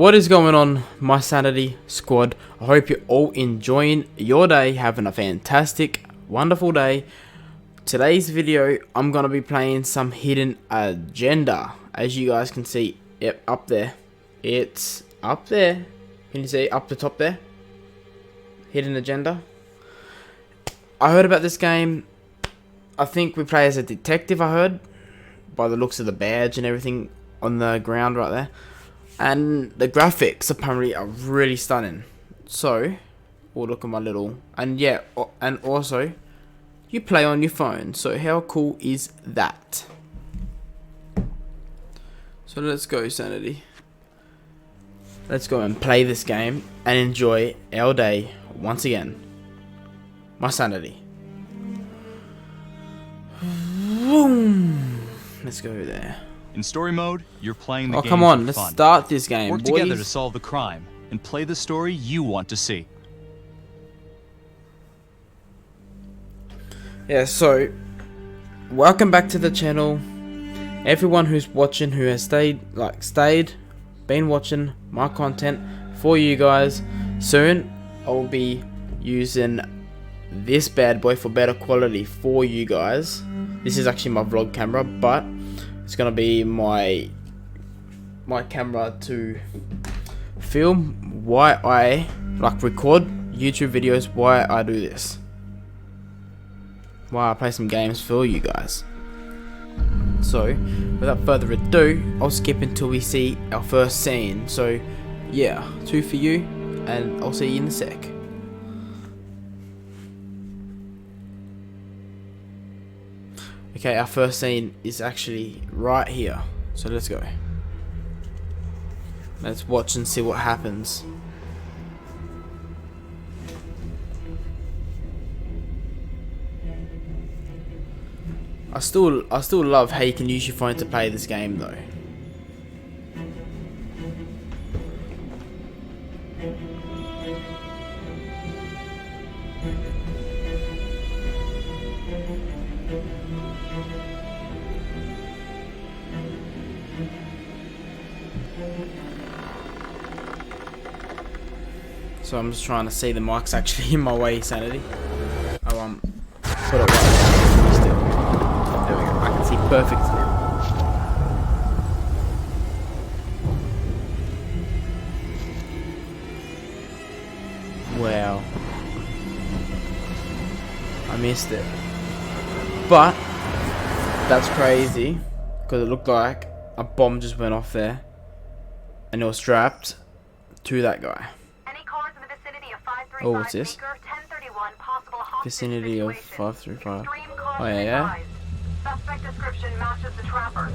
What is going on, my sanity squad? I hope you're all enjoying your day, having a fantastic, wonderful day. Today's video, I'm going to be playing some hidden agenda. As you guys can see, yep, up there. It's up there. Can you see up the top there? Hidden agenda. I heard about this game. I think we play as a detective, I heard, by the looks of the badge and everything on the ground right there. And the graphics apparently are really stunning. So, we'll look at my little... And yeah, and also, you play on your phone. So how cool is that? So let's go, Sanity. Let's go and play this game and enjoy our day once again. My sanity. Boom. Let's go there. In story mode, you're playing the game. Oh, come on, for let's fun. start this game. Work boys. together to solve the crime and play the story you want to see. Yeah, so welcome back to the channel. Everyone who's watching, who has been watching my content for you guys. Soon I will be using this bad boy for better quality for you guys. This is actually my vlog camera, but it's gonna be my camera to film why I record YouTube videos, why I do this, why I play some games for you guys. So without further ado, I'll skip until we see our first scene. So yeah, 2 for you, and I'll see you in a sec. Okay, our first scene is actually right here. So let's go. Let's watch and see what happens. I still love how you can use your phone to play this game though. So I'm just trying to see the mic's actually in my way, Sanity. Oh, put it right there. Still. There we go. I can see perfect now. Wow. I missed it. But that's crazy, because it looked like a bomb just went off there, and it was strapped to that guy. Oh, what's this? Vicinity of 535. Oh, yeah. Suspect description matches the trapper.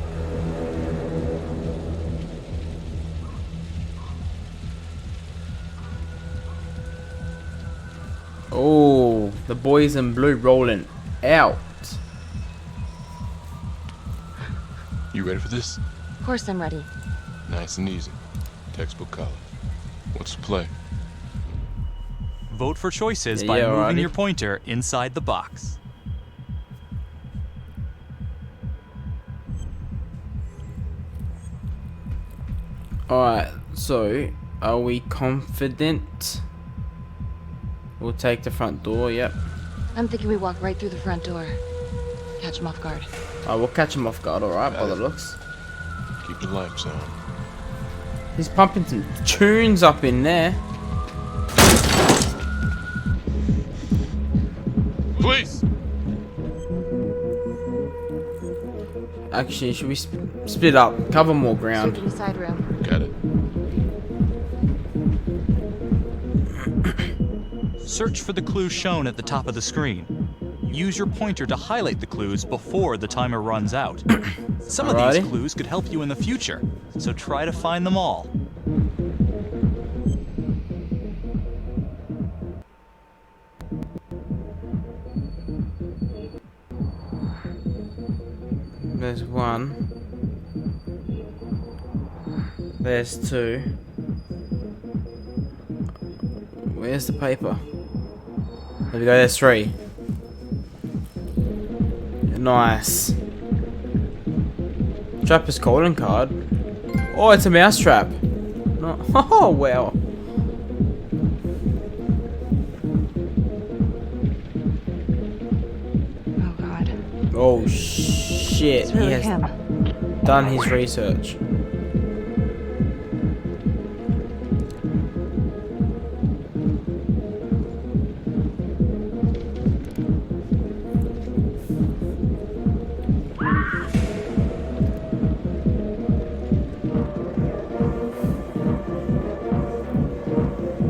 Oh, the boys in blue rolling out. You ready for this? Of course I'm ready. Nice and easy. Textbook college. What's the play? Vote for choices by moving your pointer inside the box. Alright, so are we confident? We'll take the front door, yep. I'm thinking we walk right through the front door. Catch him off guard. Oh, we'll catch him off guard, alright, by the looks. Keep the lights on. He's pumping some tunes up in there. Please! Actually, should we split up? Cover more ground. Search the side room. Got it. Search for the clues shown at the top of the screen. Use your pointer to highlight the clues before the timer runs out. Some of these clues could help you in the future, so try to find them all. There's 1. There's 2. Where's the paper? There we go, there's 3. Nice. Trapper's calling card. Oh, it's a mouse trap. not. Oh, well. Oh God. Oh, shit. It's really He has him. done his research.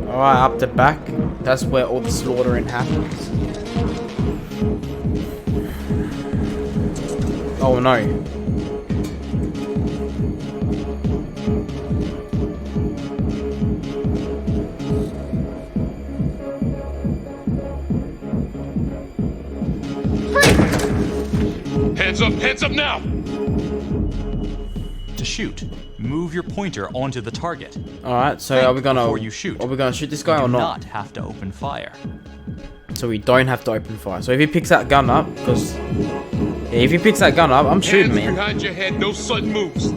Alright, up the back. That's where all the slaughtering happens. Oh no. Hands up now! To shoot, move your pointer onto the target. Alright, so are we gonna before you shoot. Are we gonna shoot this guy You or do not? not have to open fire. So we don't have to open fire. So if he picks that gun up, because if he picks that gun up, I'm shooting, Hands man. behind your head, no sudden moves.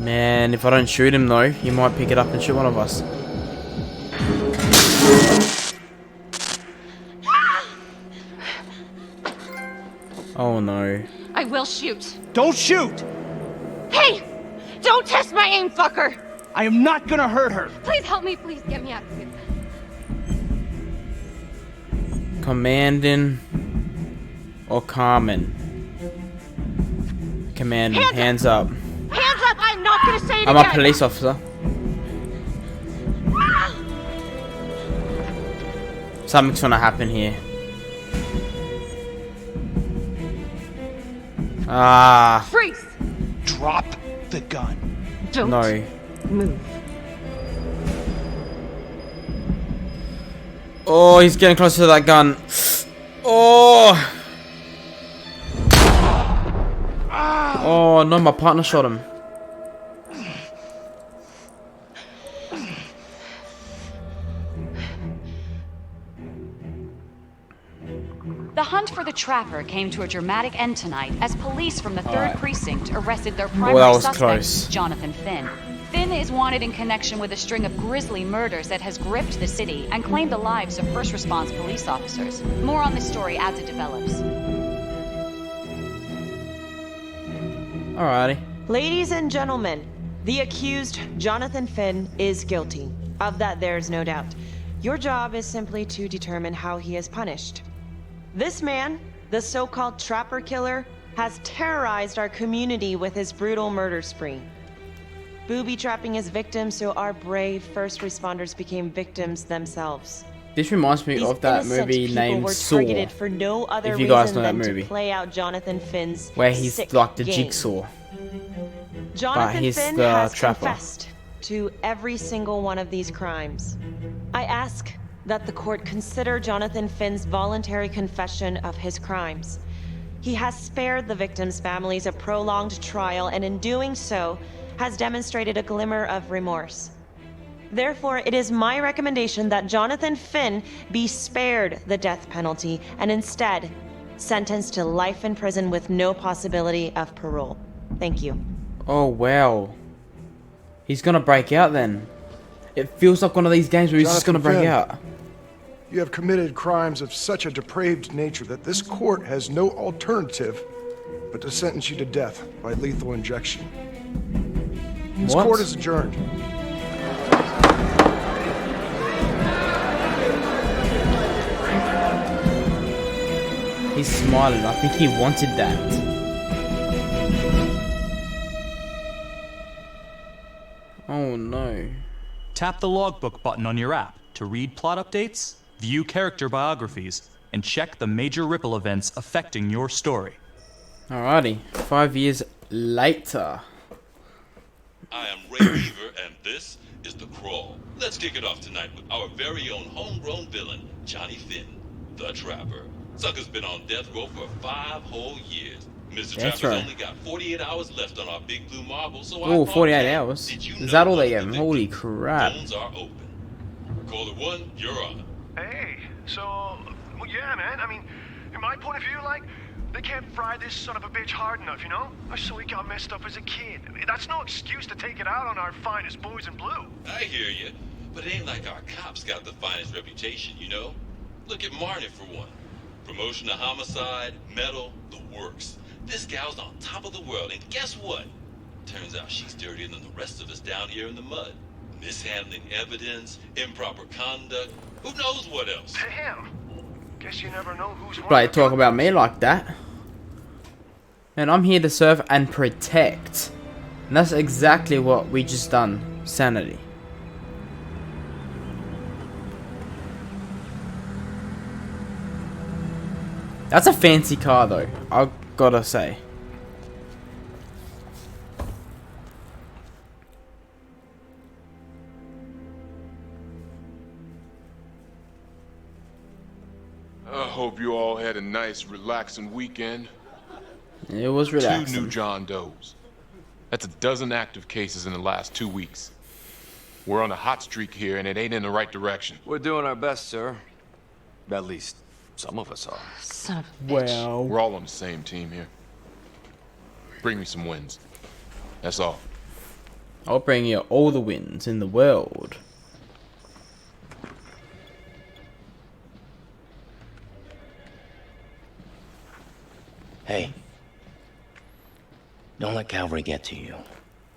Man, if I don't shoot him though, he might pick it up and shoot one of us. Oh no. I will shoot. Don't shoot! Hey! Don't test my aim, fucker! I am not gonna hurt her. Please help me. Please get me out of here. Commanding or Carmen? Commanding, hands up. Hands up! I'm not gonna say it I'm again. a police officer. Something's gonna happen here. Ah, Freeze! Drop the gun. Don't no. move. Oh, he's getting closer to that gun. Oh. Oh, no, my partner shot him. The hunt for the trapper came to a dramatic end tonight as police from the 3rd Precinct arrested their primary that was suspect, close. Jonathan Finn. Finn is wanted in connection with a string of grisly murders that has gripped the city and claimed the lives of first response police officers. More on this story as it develops. Alrighty. Ladies and gentlemen, the accused, Jonathan Finn, is guilty. Of that, there's no doubt. Your job is simply to determine how he is punished. This man, the so-called trapper killer, has terrorized our community with his brutal murder spree. Booby-trapping his victims so our brave first responders became victims themselves. This reminds me These of that innocent movie people named were Saw, targeted for no other if you guys reason know that than movie. to play out Jonathan Finn's where he's sick like the game. jigsaw. Jonathan he's Finn the has trapper. confessed to every single one of these crimes. I ask that the court consider Jonathan Finn's voluntary confession of his crimes. He has spared the victims' families a prolonged trial, and in doing so, has demonstrated a glimmer of remorse. Therefore, it is my recommendation that Jonathan Finn be spared the death penalty and instead sentenced to life in prison with no possibility of parole. Thank you. Oh wow. He's gonna break out then. It feels like one of these games where he's just gonna Jonathan break Finn. out. You have committed crimes of such a depraved nature that this court has no alternative but to sentence you to death by lethal injection. This What? court is adjourned. He's smiling. I think he wanted that. Oh no. Tap the logbook button on your app to read plot updates, view character biographies, and check the major ripple events affecting your story. Alrighty. 5 years later. I am Ray Weaver, and this is The Crawl. Let's kick it off tonight with our very own homegrown villain, Johnny Finn, the Trapper. Sucker's been on death row for 5 whole years. Mr. That's Trapper's right. only got 48 hours left on our big blue marble, so I Oh, called 48 him. hours? Did you Is know that all they one gave of him? the Holy victims? crap. Phones are open. Caller 1, you're on. Hey, so, well, yeah, man. I mean, in my point of view, like, They can't fry this son of a bitch hard enough, you know? So he got messed up as a kid. That's no excuse to take it out on our finest boys in blue. I hear you, but it ain't like our cops got the finest reputation, you know? Look at Marnie for one. Promotion to homicide, medal, the works. This gal's on top of the world, and guess what? Turns out she's dirtier than the rest of us down here in the mud. Mishandling evidence, improper conduct, who knows what else? Damn. Guess you never know who's Like talk about me like that. And I'm here to serve and protect. And that's exactly what we just done. Sanity. That's a fancy car though, I gotta say. I hope you all had a nice, relaxing weekend. It was relaxing. 2 new John Does. That's a dozen active cases in the last 2 weeks. We're on a hot streak here, and it ain't in the right direction. We're doing our best, sir. At least, some of us are. Son of a bitch. Well, We're all on the same team here. Bring me some wins. That's all. I'll bring you all the wins in the world. Hey, don't let Calvary get to you.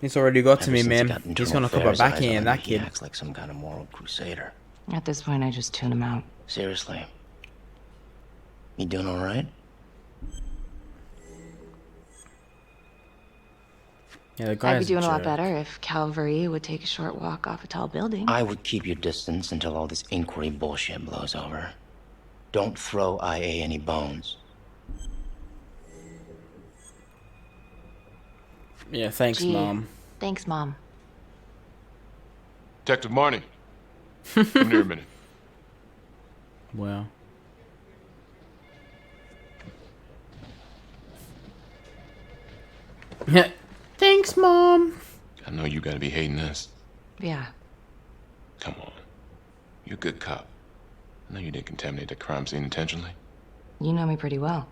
He's already got to Ever me, since he man. got He's internal gonna come affairs back eyes in, on that him, he kid. acts like some kind of moral crusader. At this point, I just tune him out. Seriously. You doing all right? Yeah, the I'd guy's be doing a lot jerk. better if Calvary would take a short walk off a tall building. I would keep your distance until all this inquiry bullshit blows over. Don't throw IA any bones. Yeah, thanks, Gee, Mom. Thanks, Mom. Detective Marnie, come here a minute. Well. Yeah. Thanks, Mom. I know you gotta be hating this. Yeah. Come on. You're a good cop. I know you didn't contaminate the crime scene intentionally. You know me pretty well.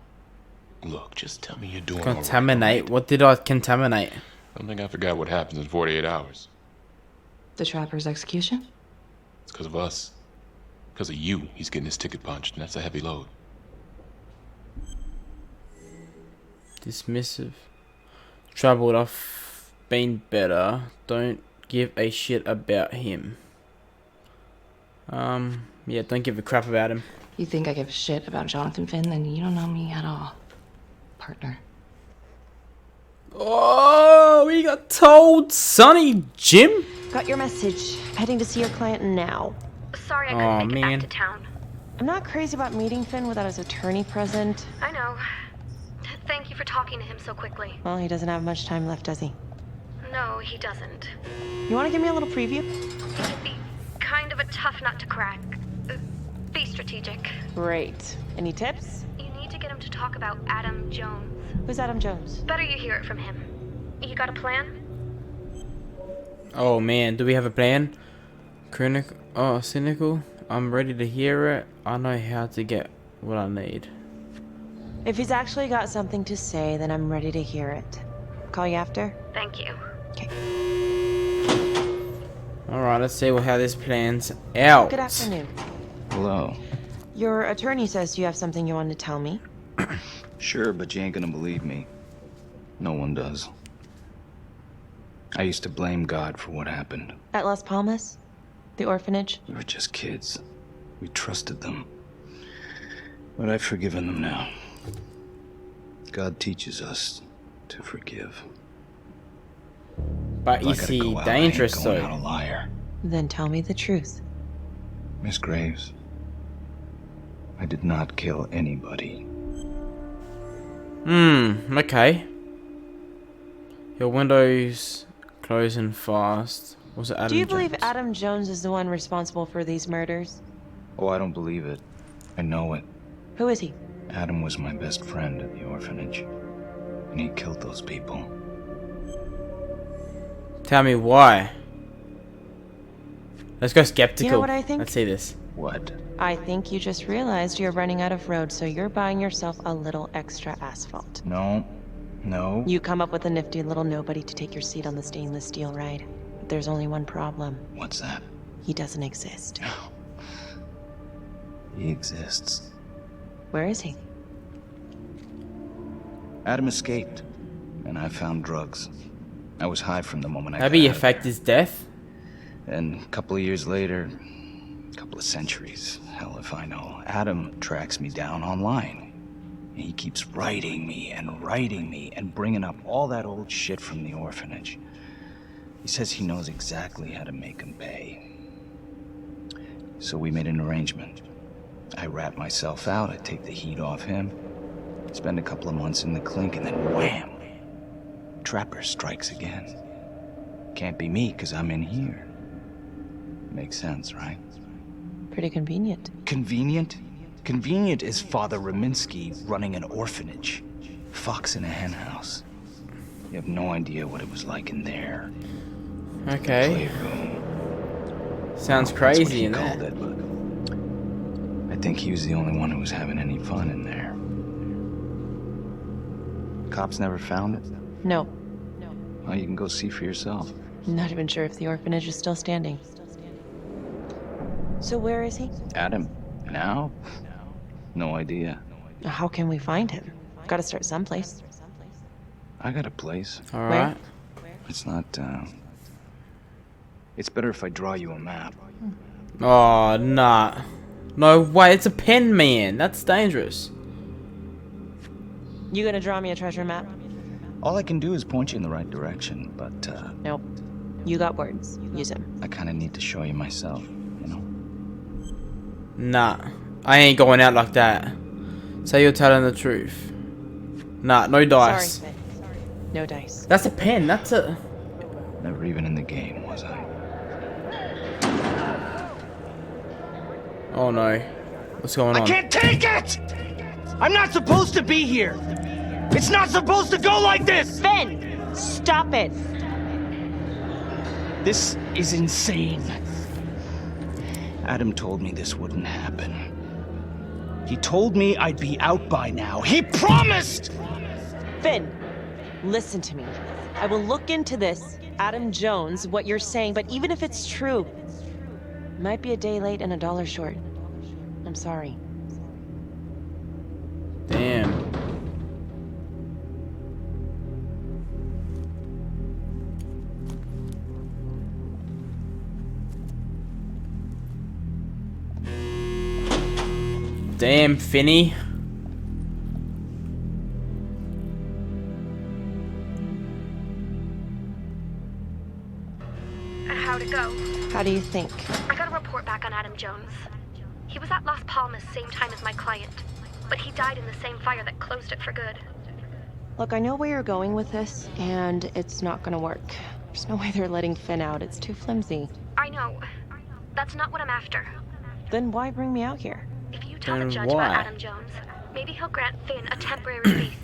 Look, just tell me you're doing all right. Contaminate? What did I contaminate? I don't think I forgot what happens in 48 hours. The Trapper's execution? It's because of us. Because of you, he's getting his ticket punched, and that's a heavy load. Dismissive. Troubled. I've been better. Don't give a shit about him. Yeah, don't give a crap about him. You think I give a shit about Jonathan Finn, then you don't know me at all. Partner. Oh, we got told, Sonny Jim. Got your message. Heading to see your client now. Sorry I couldn't make it man. back to town. I'm not crazy about meeting Finn without his attorney present. I know. Thank you for talking to him so quickly. Well, he doesn't have much time left, does he? No, he doesn't. You want to give me a little preview? It'd be kind of a tough nut to crack. Be strategic. Great. Any tips? You need to get him to talk about Adam Jones. Who's Adam Jones? Better you hear it from him. You got a plan? Oh man, do we have a plan? Cynical. I'm ready to hear it. I know how to get what I need. If he's actually got something to say, then I'm ready to hear it. Call you after? Thank you. Okay. Alright, let's see how this plans out. Good afternoon. Hello. Your attorney says you have something you want to tell me. Sure, but you ain't gonna believe me. No one does. I used to blame God for what happened. At Las Palmas? The orphanage? We were just kids. We trusted them. But I've forgiven them now. God teaches us to forgive. But If I is gotta he go out, dangerous I ain't going though? out a liar. Then tell me the truth. Miss Graves, I did not kill anybody. Okay. Your windows closing fast. Was it Adam Do you believe Jones? Adam Jones is the one responsible for these murders? Oh, I don't believe it. I know it. Who is he? Adam was my best friend at the orphanage, and he killed those people. Tell me why. Let's go skeptical. You know what I think? Let's see this. What? I think you just realized you're running out of road, so you're buying yourself a little extra asphalt. No. No. You come up with a nifty little nobody to take your seat on the stainless steel ride. But there's only one problem. What's that? He doesn't exist. He exists. Where is he? Adam escaped, and I found drugs. I was high from the moment I Maybe got out of affect his death. And a couple of years later, a couple of centuries, hell if I know, Adam tracks me down online. He keeps writing me and bringing up all that old shit from the orphanage. He says he knows exactly how to make him pay. So we made an arrangement. I rat myself out, I take the heat off him, spend a couple of months in the clink, and then wham! Trapper strikes again. Can't be me, 'cause I'm in here. Makes sense, right? Pretty convenient. Convenient? Convenient is Father Raminsky running an orphanage. Fox in a hen house. You have no idea what it was like in there. Okay. Playroom. Sounds That's what crazy he in called there. it, but I think he was the only one who was having any fun in there. Cops never found it? No. Well, you can go see for yourself. Not even sure if the orphanage is still standing. So where is he? Adam? Now? No idea. How can we find him? Gotta start someplace. I got a place. Alright. It's not, It's better if I draw you a map. Oh, nah. No way, it's a pen, man. That's dangerous. You gonna draw me a treasure map? All I can do is point you in the right direction, but, Nope. You got words. Use them. I kinda need to show you myself, you know? Nah. I ain't going out like that. Say you're telling the truth. Nah, no dice. Sorry, Finn. No dice. That's a pen, that's a... Never even in the game, was I? Oh no. What's going on? I can't take it! I'm not supposed to be here! It's not supposed to go like this! Finn! Stop it! This is insane. Adam told me this wouldn't happen. He told me I'd be out by now. He promised! Finn, listen to me. I will look into this, Adam Jones, what you're saying, but even if it's true, might be a day late and $1 short. I'm sorry. Damn. Damn, Finny. How'd it go? How do you think? I got a report back on Adam Jones. He was at Las Palmas same time as my client, but he died in the same fire that closed it for good. Look, I know where you're going with this, and it's not gonna work. There's no way they're letting Finn out. It's too flimsy. I know. That's not what I'm after. Then why bring me out here? If you tell the Then judge why? about Adam Jones, maybe he'll grant Finn a temporary release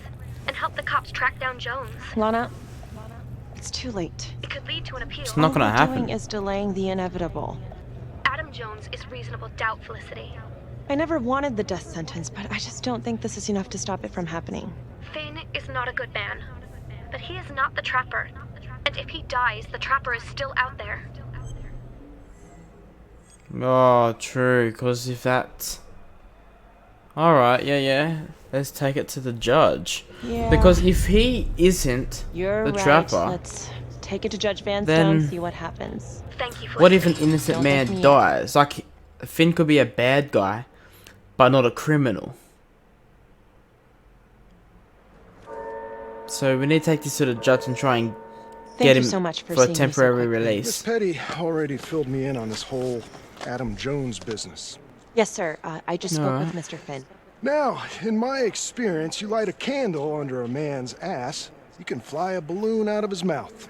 and help the cops track down Jones. Lana, it's too late. It could lead to an appeal. It's not gonna All we're happen. doing is delaying the inevitable. Adam Jones is reasonable doubt, Felicity. I never wanted the death sentence, but I just don't think this is enough to stop it from happening. Finn is not a good man, but he is not the Trapper. And if he dies, the Trapper is still out there. Oh, true, because if that... Alright, yeah. Let's take it to the judge. Yeah. Because if he isn't You're the right. Trapper, Let's take it to Judge Van then- Stone, see what happens. Thank you, Felicity. what if an innocent Don't let man me dies? Like, Finn could be a bad guy, but not a criminal. So we need to take this to the judge and try and Thank get you him so much for for a seeing me so temporary quickly. release. Miss Petty already filled me in on this whole Adam Jones business. Yes, sir. I just spoke with Alright. Mr. Finn. Now, in my experience, you light a candle under a man's ass, you can fly a balloon out of his mouth.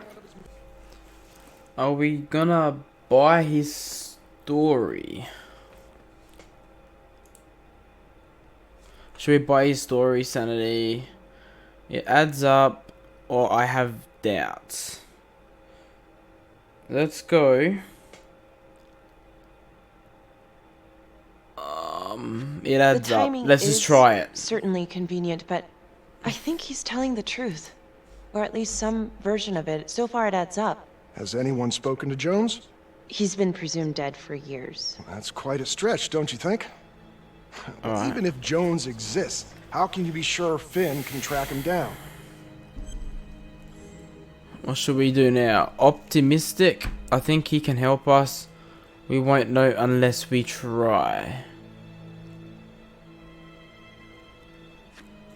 Are we gonna buy his story? Should we buy his story, Sanity? It adds up, or I have doubts. Let's go. It adds the up. timing Let's is just try it. certainly convenient, but I think he's telling the truth. Or at least some version of it. So far it adds up. Has anyone spoken to Jones? He's been presumed dead for years. That's quite a stretch, don't you think? Alright. Even if Jones exists, how can you be sure Finn can track him down? What should we do now? Optimistic? I think he can help us. We won't know unless we try.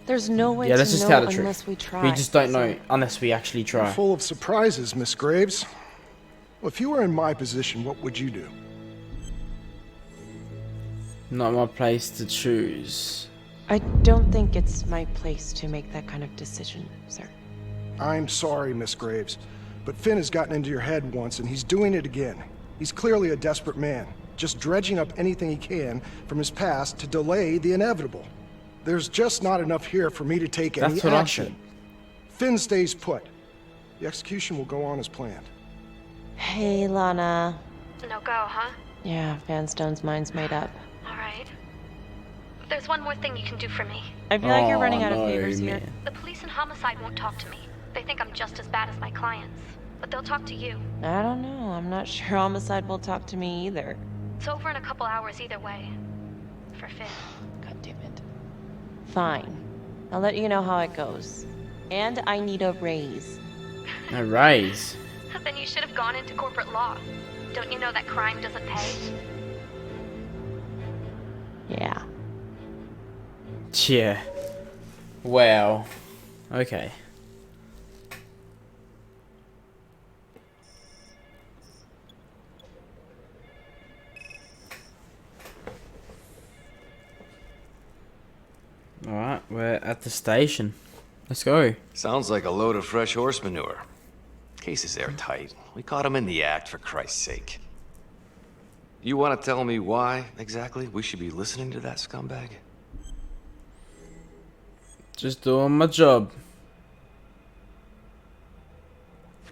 There's no way Yeah, let's to just know tell the truth. unless we try. We just don't know unless we actually try. Full of surprises, Miss Graves. Well, if you were in my position, what would you do? Not my place to choose. I don't think it's my place to make that kind of decision, sir. I'm sorry, Miss Graves, but Finn has gotten into your head once, and he's doing it again. He's clearly a desperate man, just dredging up anything he can from his past to delay the inevitable. There's just not enough here for me to take any That's what I action. said. Finn stays put. The execution will go on as planned. Hey, Lana. No go, huh? Yeah, Van Stone's mind's made up. Alright. There's one more thing you can do for me. I feel like you're running out of favors here. The police and homicide won't talk to me. They think I'm just as bad as my clients. But they'll talk to you. I don't know. I'm not sure Homicide will talk to me either. It's over in a couple hours either way. For Finn. God damn it. Fine. I'll let you know how it goes. And I need a raise. A raise? Then you should have gone into corporate law. Don't you know that crime doesn't pay? Yeah. Yeah. Well. Okay. Alright, we're at the station. Let's go. Sounds like a load of fresh horse manure. Case is airtight. We caught him in the act, for Christ's sake. You want to tell me why, exactly, we should be listening to that scumbag? Just doing my job.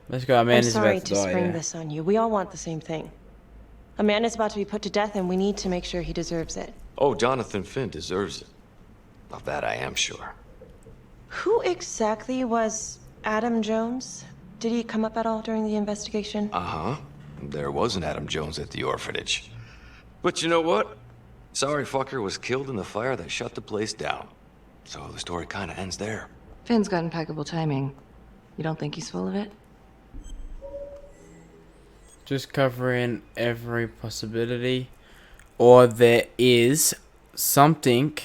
Let's go, our man I'm is sorry about to to die. spring Yeah. this on you. We all want the same thing. A man is about to be put to death, and we need to make sure he deserves it. Oh, Jonathan Finn deserves it. Of that I am sure. Who exactly was Adam Jones? Did he come up at all during the investigation? Uh-huh. There was an Adam Jones at the orphanage. But you know what? Sorry fucker was killed in the fire that shut the place down. So the story kind of ends there. Finn's got impeccable timing. You don't think he's full of it? Just covering every possibility. Or there is something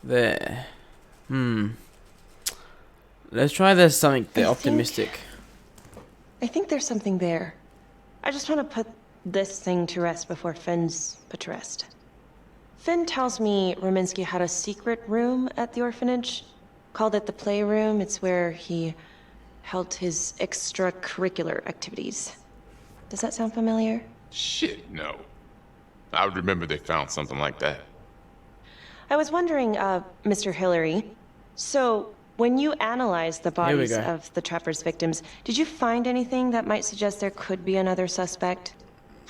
there. Let's try there's something there. Optimistic. I think there's something there. I just want to put this thing to rest before Finn's put to rest. Finn tells me Rominsky had a secret room at the orphanage. Called it the playroom. It's where he held his extracurricular activities. Does that sound familiar? Shit, no. I would remember they found something like that. I was wondering, Mr. Hillary, so when you analyzed the bodies go. of the Trapper's victims, did you find anything that might suggest there could be another suspect?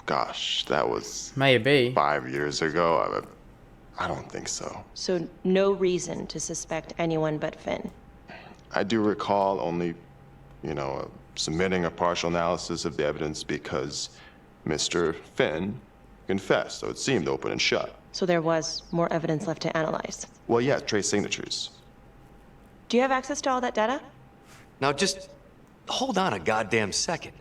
Gosh, that was maybe 5 years ago. I don't think so. So no reason to suspect anyone but Finn. I do recall only, submitting a partial analysis of the evidence because Mr. Finn confessed, so it seemed open and shut. So there was more evidence left to analyze. Well, yeah, trace signatures. Do you have access to all that data? Now just hold on a goddamn second.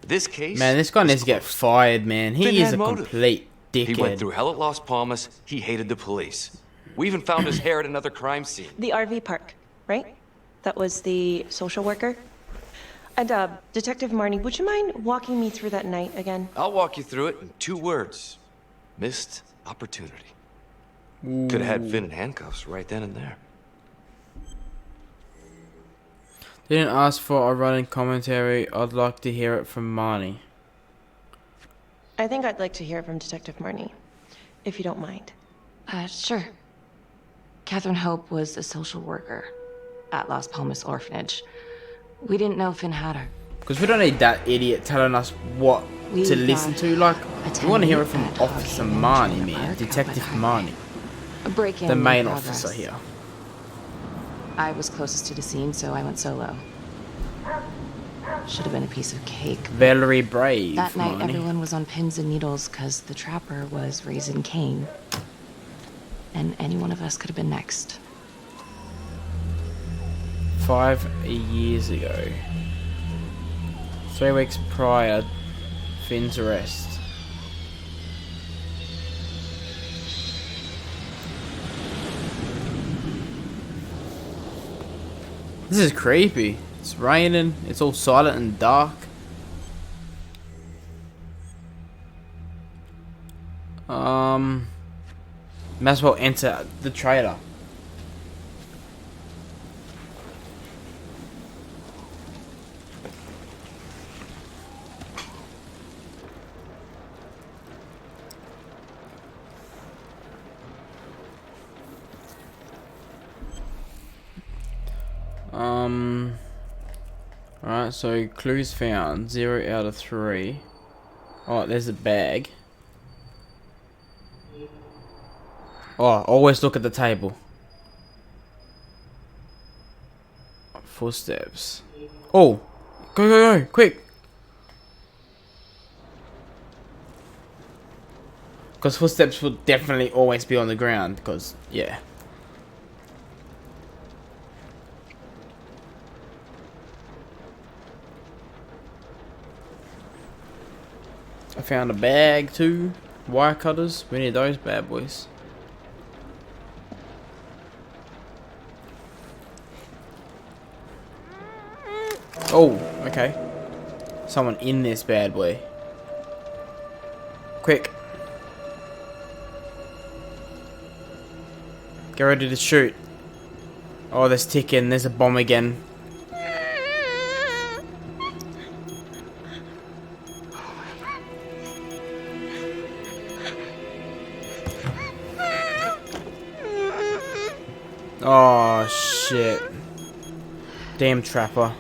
This case... Man, this guy needs to get fired, man. Finn He is had a motive. complete dickhead. He went through hell at Las Palmas. He hated the police. We even found his hair at another crime scene. The RV park, right? That was the social worker? And, Detective Marnie, would you mind walking me through that night again? I'll walk you through it in 2 words. Missed opportunity. Could have had Finn in handcuffs right then and there. Didn't ask for a running commentary. I'd like to hear it from Marnie. I think I'd like to hear from Detective Marnie, if you don't mind. Sure. Catherine Hope was a social worker at Las Palmas Orphanage. We didn't know Finn had her. Because we don't need that idiot telling us what to listen to. Like, you want to hear it from Officer Marnie, man. Detective Marnie. A break-in The main in progress. officer here. I was closest to the scene, so I went solo. Should have been a piece of cake. Valerie Brave, That night, Marnie. everyone was on pins and needles because the trapper was raising Cain. And any one of us could have been next. 5 years ago. 3 weeks prior, Finn's arrest. This is creepy. It's raining. It's all silent and dark. Might as well enter the trailer. Alright, so clues found. 0 out of 3. Oh, there's a bag. Oh, always look at the table. Footsteps. Oh! Go, quick! Because footsteps will definitely always be on the ground, because, yeah. I found a bag too. Wire cutters. We need those bad boys. Oh, okay. Someone in this bad boy. Quick. Get ready to shoot. Oh, there's ticking. There's a bomb again. Oh, shit. Damn trapper.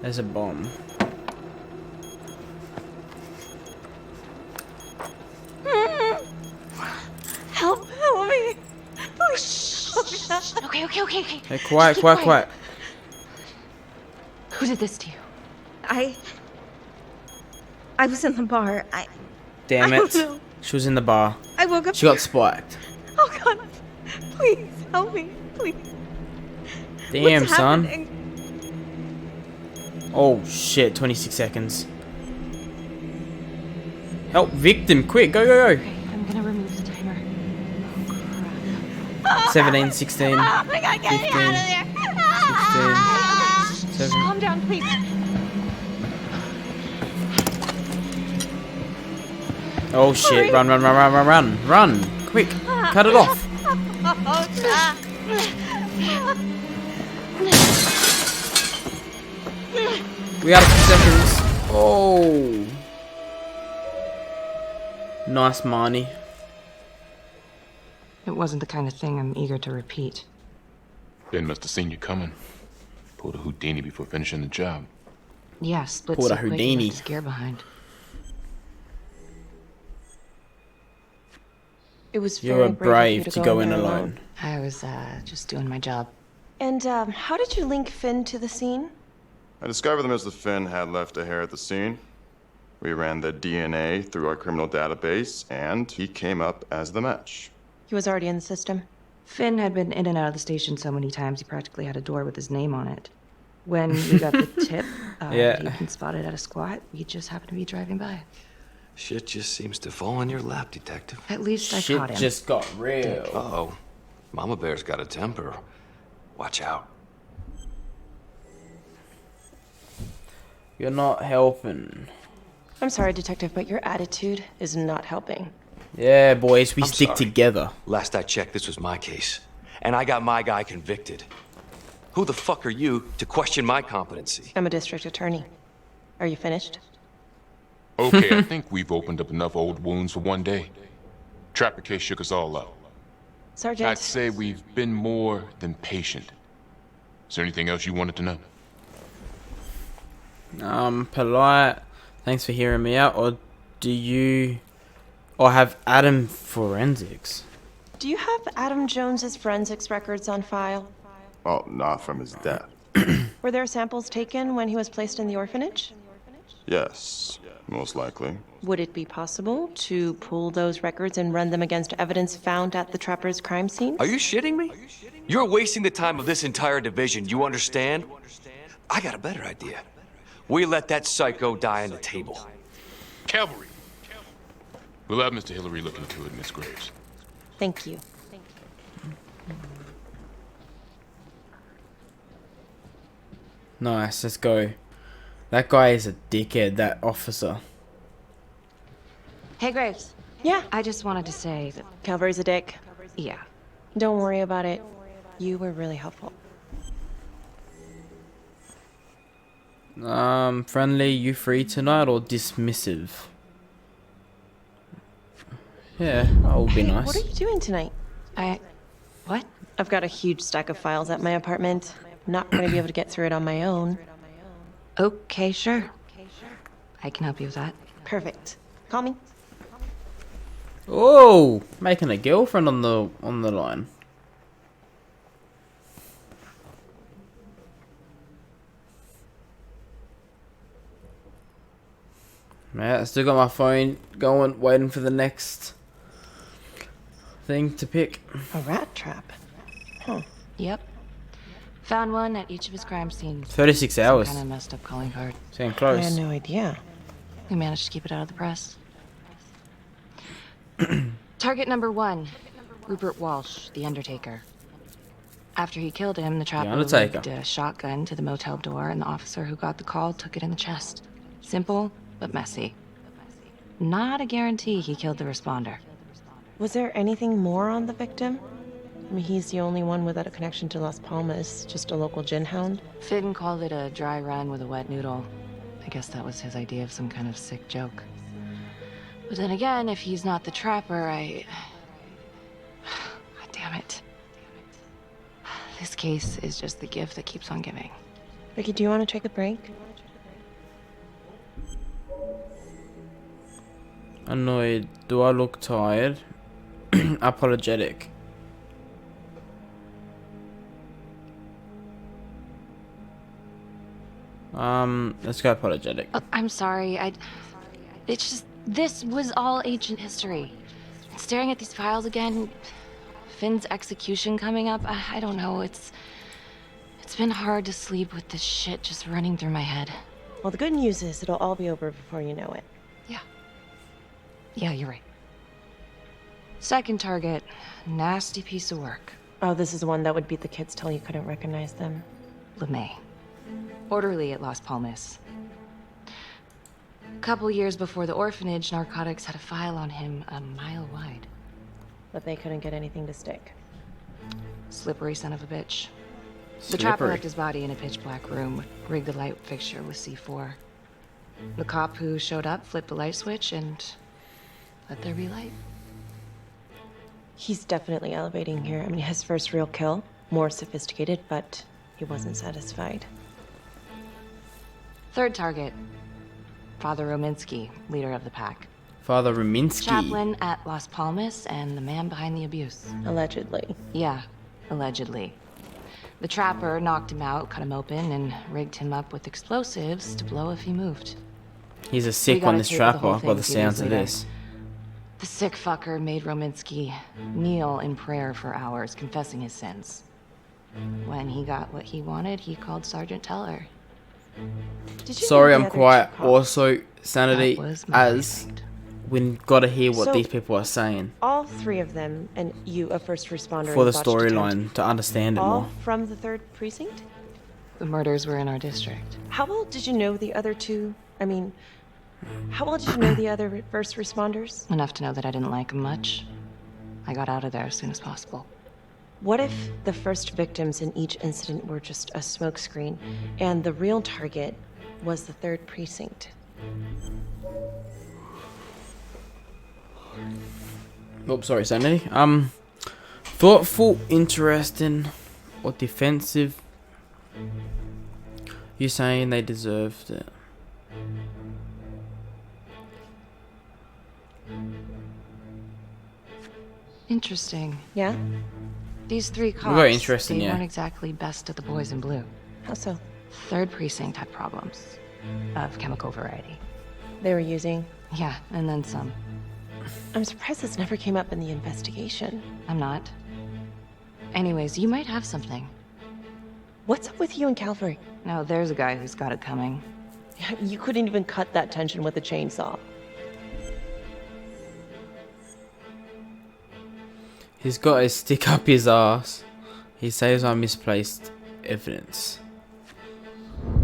There's a bomb. Help me. Please. Okay. Hey, quiet. Who did this to you? I was in the bar. Damn I it. don't know. She was in the bar. I woke up. She got spiked. Oh God. Please help me. Please. Damn, What's son. happening? Oh, shit. 26 seconds. Help victim. Quick. Go. Okay, I'm gonna remove the timer. 17, 16, Oh my God, get me out of there. 16, 7. Calm down, please. Oh shit, run, quick, cut it off. We got a few seconds. Oh. Nice, Marnie. It wasn't the kind of thing I'm eager to repeat. Ben must have seen you coming. Pulled a Houdini before finishing the job. Yeah, split Pulled so a quick he Houdini. left his gear behind. It was You very were brave of you brave to go in there alone. I was just doing my job. And how did you link Finn to the scene? I discovered that Mr. Finn had left a hair at the scene. We ran the DNA through our criminal database, and he came up as the match. He was already in the system. Finn had been in and out of the station so many times he practically had a door with his name on it. When we got the tip Yeah. he'd been spotted at a squat, we just happened to be driving by. Shit just seems to fall in your lap, Detective. At least I Shit caught him. just got real. Uh-oh. Mama Bear's got a temper. Watch out. You're not helping. I'm sorry, Detective, but your attitude is not helping. Yeah, boys, we I'm stick sorry. together. Last I checked, this was my case. And I got my guy convicted. Who the fuck are you to question my competency? I'm a district attorney. Are you finished? Okay, I think we've opened up enough old wounds for one day. Trapper case shook us all up. Sergeant. I'd say we've been more than patient. Is there anything else you wanted to know? Polite. Thanks for hearing me out. Or do you... Or have Adam forensics? Do you have Adam Jones's forensics records on file? Oh, not from his death. Were there samples taken when he was placed in the orphanage? Yes, most likely. Would it be possible to pull those records and run them against evidence found at the Trapper's crime scene? Are you shitting me? You're wasting the time of this entire division, you understand? I got a better idea. We let that psycho die on the table. Cavalry. We'll have Mr. Hillary look into it, Miss Graves. Thank you. Nice, let's go. That guy is a dickhead, that officer. Hey, Graves. Yeah? I just wanted to say that... Calvary's a dick. Yeah. Don't worry about it. You were really helpful. Friendly, you free tonight or dismissive? Yeah, that would be nice. What are you doing tonight? What? I've got a huge stack of files at my apartment. Not going to be able to get through it on my own. Okay, sure. I can help you with that. Perfect. Call me. Oh, making a girlfriend on the line. Yeah, I still got my phone going, waiting for the next thing to pick. A rat trap. Huh. Yep. Found one at each of his crime scenes. 36 hours. Kind of messed up calling card. It's getting close. I had no idea. We managed to keep it out of the press. Target number 1, Rupert Walsh, the Undertaker. After he killed him, the trapper rigged a shotgun to the motel door, and the officer who got the call took it in the chest. Simple, but messy. Not a guarantee he killed the responder. Was there anything more on the victim? I mean, he's the only one without a connection to Las Palmas, just a local gin hound. Finn called it a dry run with a wet noodle. I guess that was his idea of some kind of sick joke. But then again, if he's not the trapper, God damn it. This case is just the gift that keeps on giving. Ricky, do you want to take a break? Annoyed. Do I look tired? Apologetic. Let's go apologetic. I'm sorry. It's just, this was all ancient history. Staring at these files again, Finn's execution coming up, I don't know, it's been hard to sleep with this shit just running through my head. Well, the good news is it'll all be over before you know it. Yeah, you're right. Second target, nasty piece of work. Oh, this is the one that would beat the kids till you couldn't recognize them. LeMay. Orderly at Las Palmas. A couple years before the orphanage, narcotics had a file on him a mile wide. But they couldn't get anything to stick. Slippery son of a bitch. The trapper left his body in a pitch black room, rigged the light fixture with C4. The cop who showed up flipped the light switch and let there be light. He's definitely elevating here. I mean, his first real kill, more sophisticated, but he wasn't satisfied. Third target, Father Rominsky, leader of the pack. Father Rominsky. Chaplain at Las Palmas and the man behind the abuse. Allegedly. Yeah, allegedly. The trapper knocked him out, cut him open, and rigged him up with explosives to blow if he moved. He's a sick one, this trapper, by the sounds of this. The sick fucker made Rominsky kneel in prayer for hours, confessing his sins. When he got what he wanted, he called Sergeant Teller. Sorry, I'm quiet. Also, Sanity, as we gotta hear what these people are saying. All three of them, and you, a first responder, for the storyline to understand it more. All from the 3rd precinct? The murders were in our district. How well did you know the other two? I mean, how well did you know the other first responders? Enough to know that I didn't like them much. I got out of there as soon as possible. What if the first victims in each incident were just a smokescreen, and the real target was the 3rd precinct? Oops, sorry, Sanity. Thoughtful, interesting, or defensive? You saying they deserved it? Interesting. Yeah? These three cops, Very interesting, they yeah. weren't exactly best at the boys in blue. How so? 3rd precinct had problems. Of chemical variety. They were using? Yeah, and then some. I'm surprised this never came up in the investigation. I'm not. Anyways, you might have something. What's up with you and Calvary? No, there's a guy who's got it coming. You couldn't even cut that tension with a chainsaw. He's got his stick up his ass. He saves our misplaced evidence.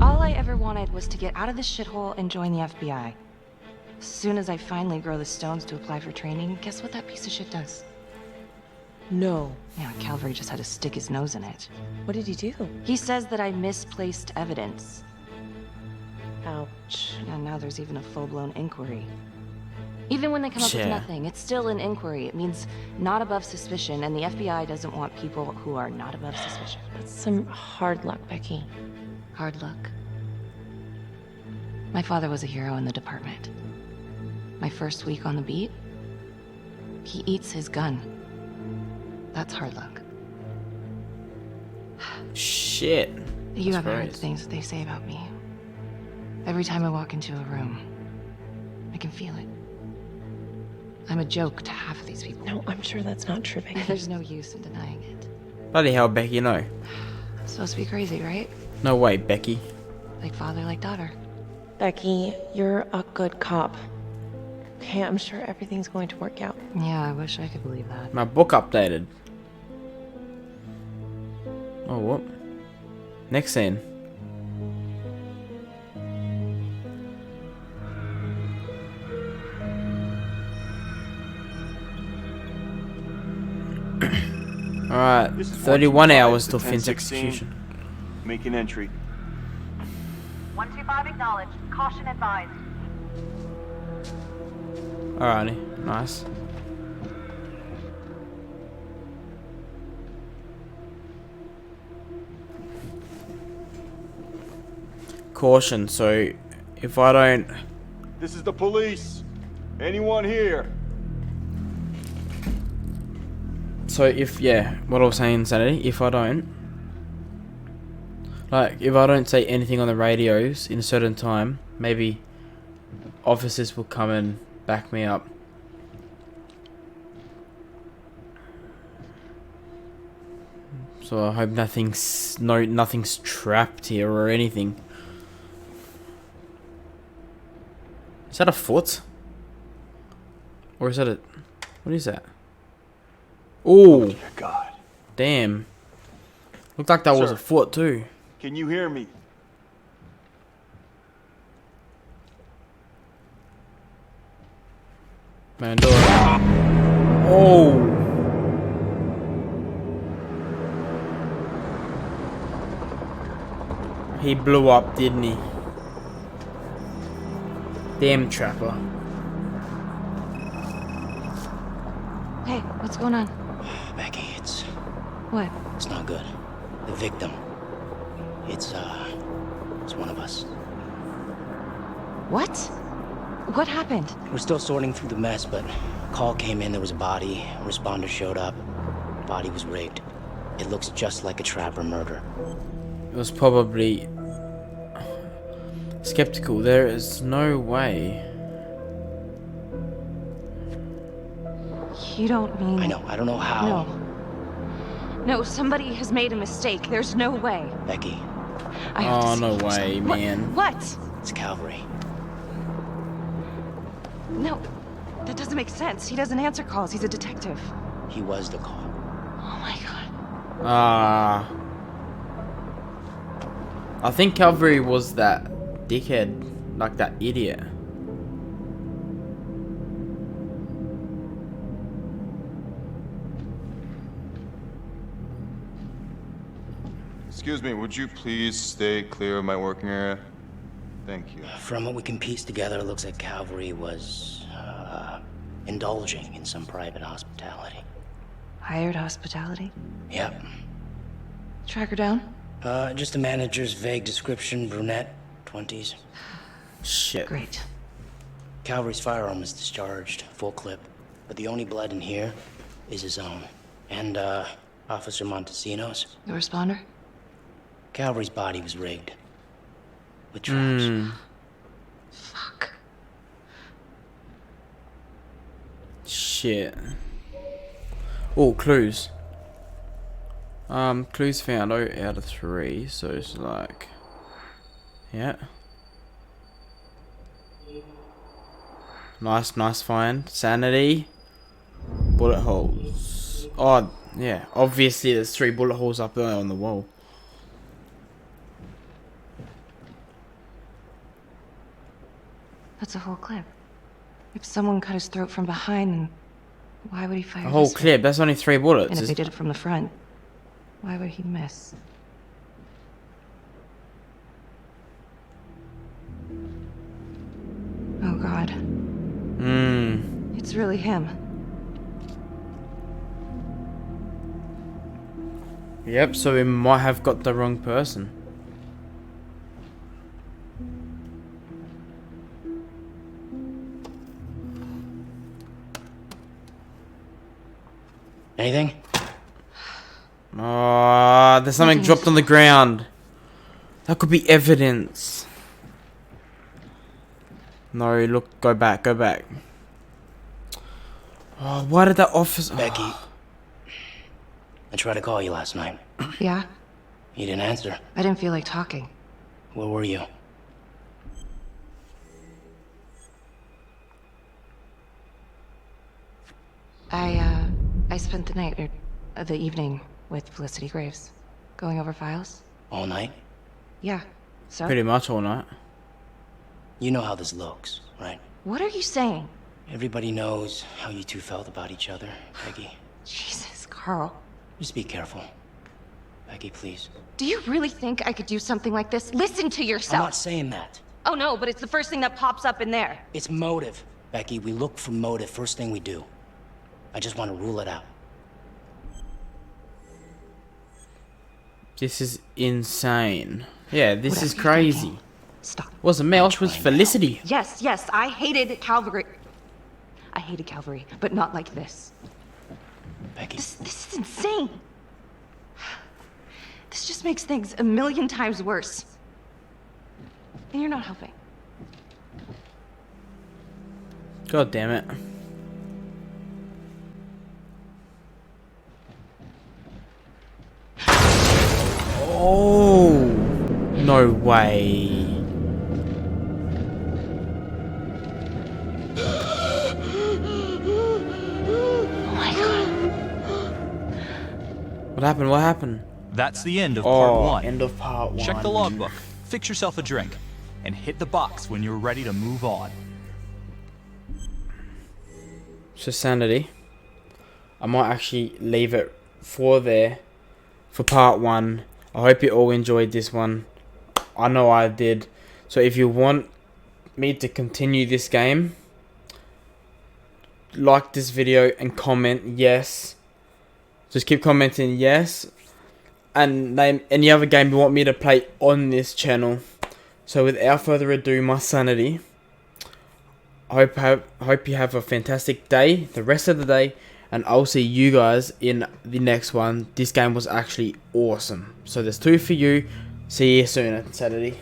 All I ever wanted was to get out of this shithole and join the FBI. As soon as I finally grow the stones to apply for training, guess what that piece of shit does? No. Yeah, Calvary just had to stick his nose in it. What did he do? He says that I misplaced evidence. Ouch. And now there's even a full-blown inquiry. Even when they come up with nothing, it's still an inquiry. It means not above suspicion, and the FBI doesn't want people who are not above suspicion. That's some hard luck, Becky. Hard luck. My father was a hero in the department. My first week on the beat, he eats his gun. That's hard luck. Shit. You haven't heard the things that they say about me. Every time I walk into a room, I can feel it. I'm a joke to half of these people. No, I'm sure that's not true, Becky. There's no use in denying it. Bloody hell, Becky, no. I'm supposed to be crazy, right? No way, Becky. Like father, like daughter. Becky, you're a good cop. Okay, I'm sure everything's going to work out. Yeah, I wish I could believe that. My book updated. Oh, what? Next scene. Alright, 31 hours till Finn's execution. Make an entry. 125 acknowledged. Caution advised. Alrighty, nice. Caution, so if I don't... This is the police. Anyone here? So if, yeah, what I was saying, Sanity, if I don't say anything on the radios in a certain time, maybe officers will come and back me up. So I hope nothing's trapped here or anything. Is that a foot? Or is that a... What is that? Oh, God. Damn. Looked like that was a foot too. Can you hear me? Man, do it. Oh. He blew up, didn't he? Damn trapper. Hey, what's going on? Becky, it's... What? It's not good. The victim. It's one of us. What? What happened? We're still sorting through the mess, but a call came in, there was a body. A responder showed up. The body was rigged. It looks just like a trapper murder. It was probably... skeptical. There is no way. You don't mean... I know, I don't know how. No, somebody has made a mistake. There's no way. Becky. I have to see no for way, myself. man. What? It's Calvary. No, that doesn't make sense. He doesn't answer calls. He's a detective. He was the call. Oh my god. I think Calvary was that dickhead, like that idiot. Excuse me, would you please stay clear of my working area? Thank you. From what we can piece together, it looks like Calvary was indulging in some private hospitality. Hired hospitality? Yep. Track her down? Just the manager's vague description, brunette, 20s. Shit. Great. Calvary's firearm was discharged, full clip. But the only blood in here is his own. And, Officer Montesino's. The responder? Calvary's body was rigged. With traps. Fuck. Shit. Oh, clues. Clues found 0 out of 3, so it's like... Yeah. Nice find. Sanity. Bullet holes. Oh, yeah. Obviously, there's 3 bullet holes up there on the wall. That's a whole clip. If someone cut his throat from behind, then why would he fire A whole this way? clip? That's only 3 bullets. And if he did it from the front, why would he miss? Oh God. It's really him. Yep, so we might have got the wrong person. Anything? Oh, there's something dropped on the ground. That could be evidence. No, look, go back. Oh, why did that officer... Becky, I tried to call you last night. Yeah? You didn't answer. I didn't feel like talking. Where were you? I spent the night, or the evening, with Felicity Graves. Going over files. All night? Yeah, so? Pretty much all night. You know how this looks, right? What are you saying? Everybody knows how you two felt about each other, Peggy. Jesus, Carl. Just be careful. Becky, please. Do you really think I could do something like this? Listen to yourself! I'm not saying that. Oh no, but it's the first thing that pops up in there. It's motive. Becky, we look for motive first thing we do. I just want to rule it out. This is insane. Yeah, this Whatever is you're crazy. thinking. Stop. Wasn't Mel, it was Felicity. Yes, I hated Calvary. I hated Calvary, but not like this. Becky. This is insane. This just makes things a million times worse. And you're not helping. God damn it. Oh, no way. Oh my God. What happened? That's the end of part 1. End of part 1. Check the logbook, fix yourself a drink, and hit the box when you're ready to move on. So Sanity, I might actually leave it for part 1. I hope you all enjoyed this one. I know I did. So if you want me to continue this game, like this video and comment yes. Just keep commenting yes. And name any other game you want me to play on this channel. So without further ado, my Sanity, I hope you have a fantastic day, the rest of the day, and I'll see you guys in the next one. This game was actually awesome. So there's 2 for you. See you soon on Saturday.